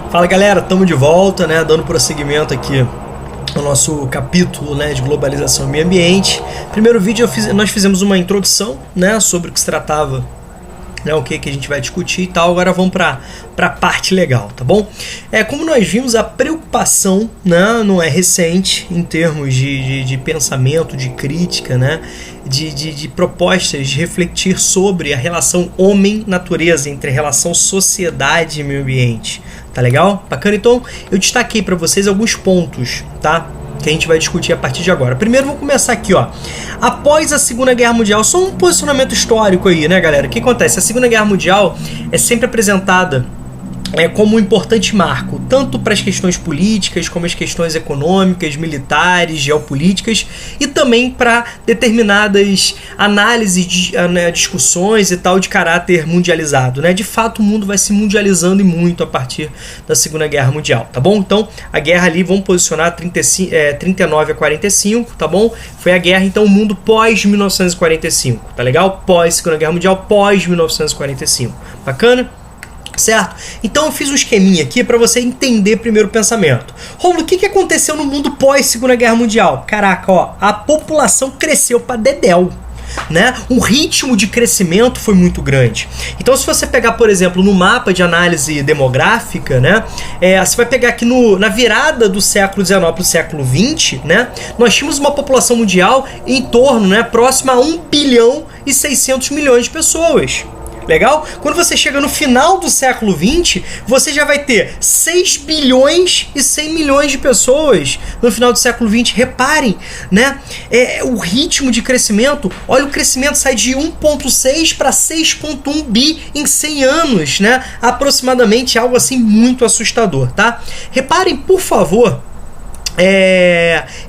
Fala galera, estamos de volta, né, dando prosseguimento aqui no nosso capítulo, né, de globalização e meio ambiente. Primeiro vídeo nós fizemos uma introdução, né, sobre o que se tratava, né, o que a gente vai discutir e tal. Agora vamos para a parte legal, tá bom? Como nós vimos, a preocupação, né, não é recente em termos de pensamento, de crítica, né, de propostas de refletir sobre a relação homem-natureza, entre a relação sociedade e meio ambiente. Tá legal? Bacana? Então, eu destaquei para vocês alguns pontos, tá? Que a gente vai discutir a partir de agora. Primeiro, vamos começar aqui, ó. Após a Segunda Guerra Mundial, só um posicionamento histórico aí, né, galera? O que acontece? A Segunda Guerra Mundial é sempre apresentada como um importante marco, tanto para as questões políticas, como as questões econômicas, militares, geopolíticas, e também para determinadas análises, discussões e tal de caráter mundializado, né? De fato, o mundo vai se mundializando e muito a partir da Segunda Guerra Mundial, tá bom? Então, a guerra ali, vamos posicionar 39 a 45, tá bom? Foi a guerra, então, o mundo pós-1945, tá legal? Pós-Segunda Guerra Mundial, pós-1945. Bacana? Certo? Então eu fiz um esqueminha aqui para você entender primeiro o pensamento. Romulo, o que aconteceu no mundo pós Segunda Guerra Mundial? Caraca, ó, a população cresceu para dedéu, né? O ritmo de crescimento foi muito grande. Então, se você pegar, por exemplo, no mapa de análise demográfica, né? Você vai pegar aqui na virada do século XIX para o século XX, né? Nós tínhamos uma população mundial em torno, né? Próxima a 1 bilhão e 600 milhões de pessoas. Legal? Quando você chega no final do século XX, você já vai ter 6 bilhões e 100 milhões de pessoas no final do século XX. Reparem, né? O ritmo de crescimento, olha, o crescimento sai de 1,6 para 6,1 bi em 100 anos, né? Aproximadamente, algo assim muito assustador, tá? Reparem, por favor,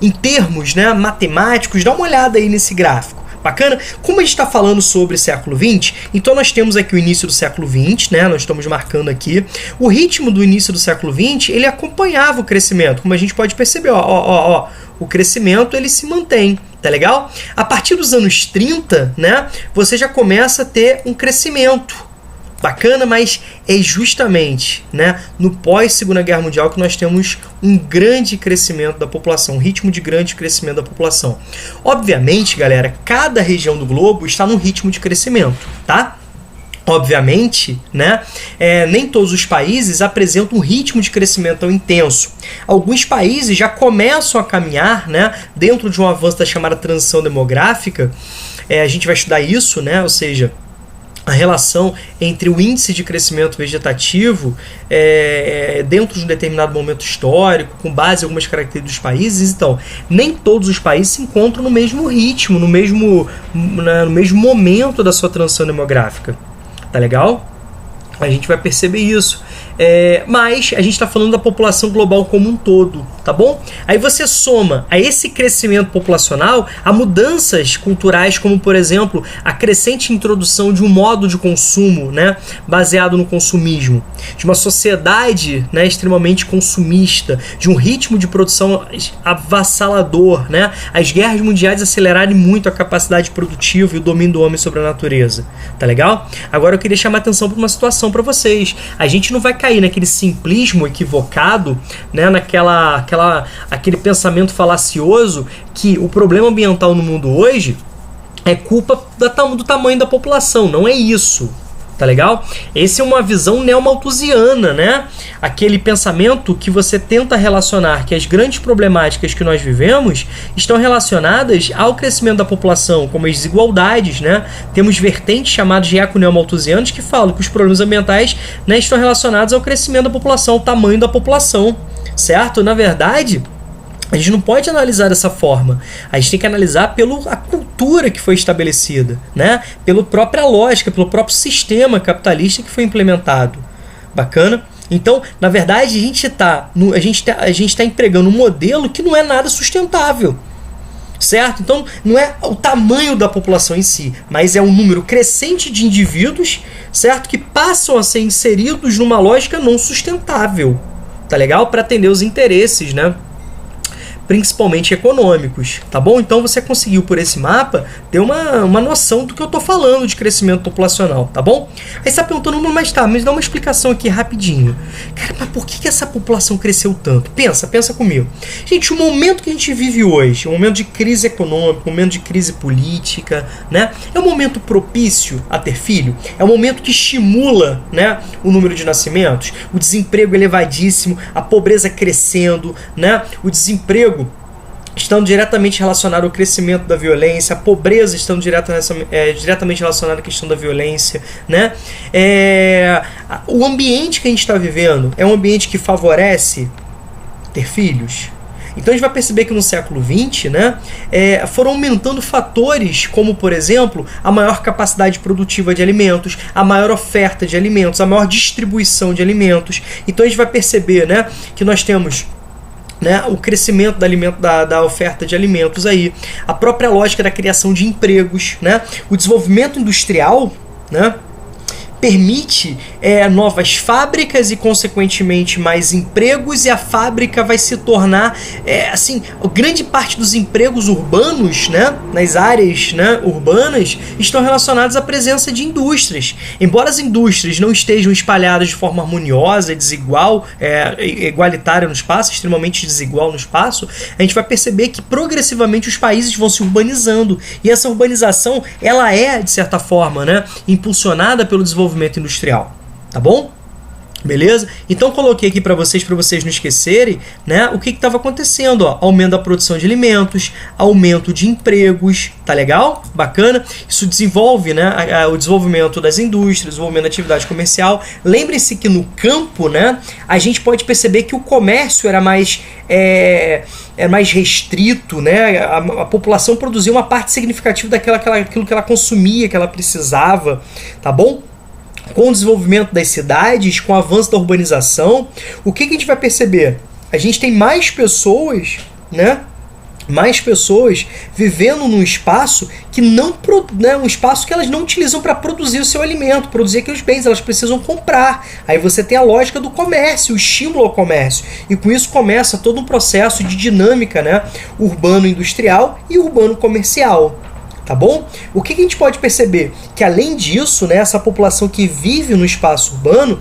em termos, né, matemáticos, dá uma olhada aí nesse gráfico. Bacana? Como a gente está falando sobre século XX, então nós temos aqui o início do século XX, né? Nós estamos marcando aqui. O ritmo do início do século XX, ele acompanhava o crescimento, como a gente pode perceber, ó, o crescimento ele se mantém, tá legal? A partir dos anos 30, né, você já começa a ter um crescimento. Bacana, mas é justamente, né, no pós-Segunda Guerra Mundial que nós temos um grande crescimento da população, um ritmo de grande crescimento da população. Obviamente, galera, cada região do globo está num ritmo de crescimento, tá? Obviamente, né, nem todos os países apresentam um ritmo de crescimento tão intenso. Alguns países já começam a caminhar, né, dentro de um avanço da chamada transição demográfica. A gente vai estudar isso, né, ou seja, a relação entre o índice de crescimento vegetativo dentro de um determinado momento histórico, com base em algumas características dos países. Então, nem todos os países se encontram no mesmo ritmo, no mesmo momento da sua transição demográfica. Tá legal? A gente vai perceber isso. Mas a gente está falando da população global como um todo, tá bom? Aí você soma a esse crescimento populacional a mudanças culturais, como, por exemplo, a crescente introdução de um modo de consumo, né, baseado no consumismo, de uma sociedade, né, extremamente consumista, de um ritmo de produção avassalador, né, as guerras mundiais acelerarem muito a capacidade produtiva e o domínio do homem sobre a natureza, tá legal? Agora eu queria chamar a atenção para uma situação para vocês. A gente não vai cair naquele simplismo equivocado, né, aquele pensamento falacioso que o problema ambiental no mundo hoje é culpa do tamanho da população. Não é isso. Tá legal? Essa é uma visão neomalthusiana, né? Aquele pensamento que você tenta relacionar que as grandes problemáticas que nós vivemos estão relacionadas ao crescimento da população, como as desigualdades, né? Temos vertentes chamadas de eco-neomalthusianos que falam que os problemas ambientais, né, estão relacionados ao crescimento da população, ao tamanho da população, certo? Na verdade, a gente não pode analisar dessa forma. A gente tem que analisar pela cultura que foi estabelecida, né? Pela própria lógica, pelo próprio sistema capitalista que foi implementado. Bacana? Então, na verdade, a gente tá empregando um modelo que não é nada sustentável. Certo? Então, não é o tamanho da população em si, mas é um número crescente de indivíduos, certo? Que passam a ser inseridos numa lógica não sustentável. Tá legal? Para atender os interesses, né, principalmente econômicos, tá bom? Então você conseguiu por esse mapa ter uma noção do que eu tô falando de crescimento populacional, tá bom? Aí você tá perguntando, mas dá uma explicação aqui rapidinho. Cara, mas por que essa população cresceu tanto? Pensa comigo. Gente, o momento que a gente vive hoje, o momento de crise econômica, o momento de crise política, né? É um momento propício a ter filho? É um momento que estimula, né, o número de nascimentos? O desemprego elevadíssimo, a pobreza crescendo, né? O desemprego estando diretamente relacionado ao crescimento da violência, a pobreza estando diretamente relacionada à questão da violência, né? O ambiente que a gente está vivendo é um ambiente que favorece ter filhos. Então a gente vai perceber que no século XX, né, foram aumentando fatores como, por exemplo, a maior capacidade produtiva de alimentos, a maior oferta de alimentos, a maior distribuição de alimentos. Então a gente vai perceber, né, que nós temos, né, o crescimento da oferta de alimentos aí, a própria lógica da criação de empregos, né, o desenvolvimento industrial, né, permite novas fábricas e, consequentemente, mais empregos, e a fábrica vai se tornar, grande parte dos empregos urbanos, né, nas áreas, né, urbanas, estão relacionados à presença de indústrias. Embora as indústrias não estejam espalhadas de forma harmoniosa, desigual, igualitária no espaço, extremamente desigual no espaço, a gente vai perceber que progressivamente os países vão se urbanizando, e essa urbanização, ela é, de certa forma, né, impulsionada pelo desenvolvimento industrial, tá bom? Beleza? Então coloquei aqui para vocês não esquecerem, né, o que estava acontecendo, ó, aumento da produção de alimentos, aumento de empregos, tá legal? Bacana? Isso desenvolve, né, o desenvolvimento das indústrias, o desenvolvimento da atividade comercial. Lembre-se que no campo, né, a gente pode perceber que o comércio era mais restrito, né? A população produzia uma parte significativa daquilo que ela consumia, que ela precisava, tá bom? Com o desenvolvimento das cidades, com o avanço da urbanização, o que a gente vai perceber? A gente tem mais pessoas, né? Mais pessoas vivendo num espaço que não, né, um espaço que elas não utilizam para produzir o seu alimento, produzir aqueles bens, elas precisam comprar. Aí você tem a lógica do comércio, o estímulo ao comércio. E com isso começa todo um processo de dinâmica, né, urbano-industrial e urbano-comercial. Tá bom? O que a gente pode perceber? Que além disso, né, essa população que vive no espaço urbano,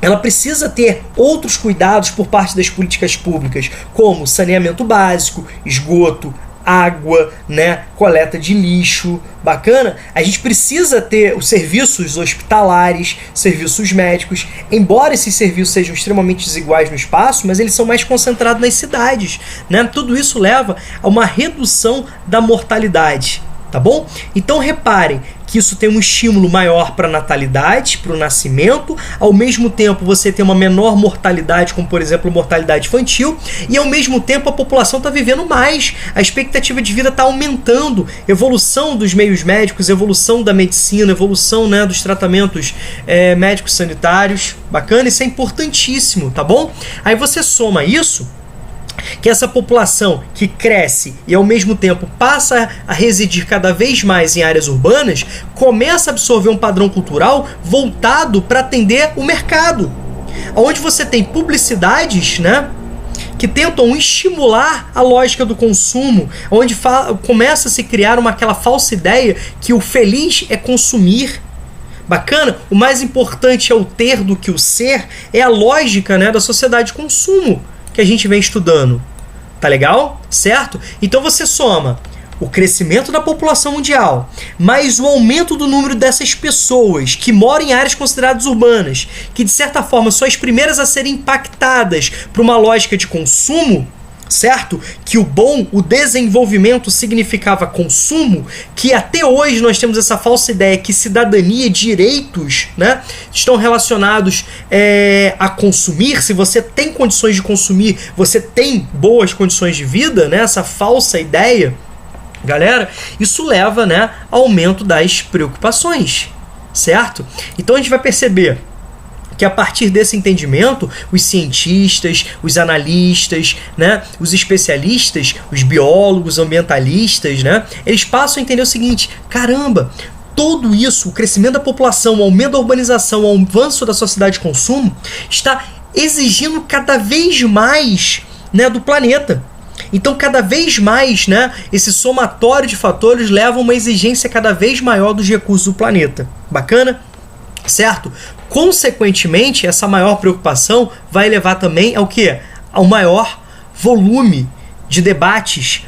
ela precisa ter outros cuidados por parte das políticas públicas, como saneamento básico, esgoto, água, né, coleta de lixo, bacana? A gente precisa ter os serviços hospitalares, serviços médicos, embora esses serviços sejam extremamente desiguais no espaço, mas eles são mais concentrados nas cidades, né? Tudo isso leva a uma redução da mortalidade, tá bom? Então reparem que isso tem um estímulo maior para a natalidade, para o nascimento, ao mesmo tempo você tem uma menor mortalidade, como por exemplo mortalidade infantil, e ao mesmo tempo a população está vivendo mais, a expectativa de vida está aumentando, evolução dos meios médicos, evolução da medicina, evolução, né, dos tratamentos médicos sanitários, bacana, isso é importantíssimo, tá bom? Aí você soma isso, que essa população que cresce e ao mesmo tempo passa a residir cada vez mais em áreas urbanas, começa a absorver um padrão cultural voltado para atender o mercado, onde você tem publicidades, né, que tentam estimular a lógica do consumo, onde começa a se criar aquela falsa ideia que o feliz é consumir. Bacana? O mais importante é o ter do que o ser, é a lógica, né, da sociedade de consumo que a gente vem estudando. Tá legal? Certo? Então você soma o crescimento da população mundial, mais o aumento do número dessas pessoas que moram em áreas consideradas urbanas, que de certa forma são as primeiras a serem impactadas por uma lógica de consumo, certo? Que o desenvolvimento significava consumo, que até hoje nós temos essa falsa ideia que cidadania e direitos, né, estão relacionados a consumir. Se você tem condições de consumir, você tem boas condições de vida, né? Essa falsa ideia, galera, isso leva, né, ao aumento das preocupações, certo? Então a gente vai perceber que a partir desse entendimento, os cientistas, os analistas, né, os especialistas, os biólogos, ambientalistas, né, eles passam a entender o seguinte: caramba, tudo isso, o crescimento da população, o aumento da urbanização, o avanço da sociedade de consumo, está exigindo cada vez mais, né, do planeta. Então, cada vez mais, né, esse somatório de fatores leva a uma exigência cada vez maior dos recursos do planeta. Bacana? Certo? Consequentemente, essa maior preocupação vai levar também ao quê? Ao maior volume de debates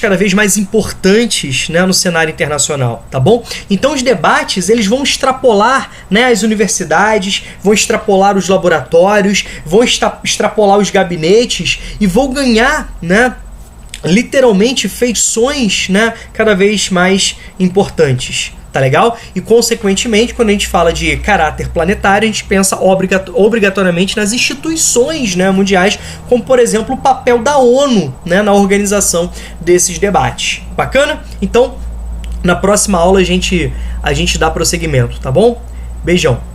cada vez mais importantes, né, no cenário internacional, tá bom? Então os debates, eles vão extrapolar, né, as universidades, vão extrapolar os laboratórios, vão extrapolar os gabinetes e vão ganhar, né, literalmente feições, né, cada vez mais importantes. Tá legal? E, consequentemente, quando a gente fala de caráter planetário, a gente pensa obrigatoriamente nas instituições, né, mundiais, como, por exemplo, o papel da ONU, né, na organização desses debates. Bacana? Então, na próxima aula a gente dá prosseguimento, tá bom? Beijão!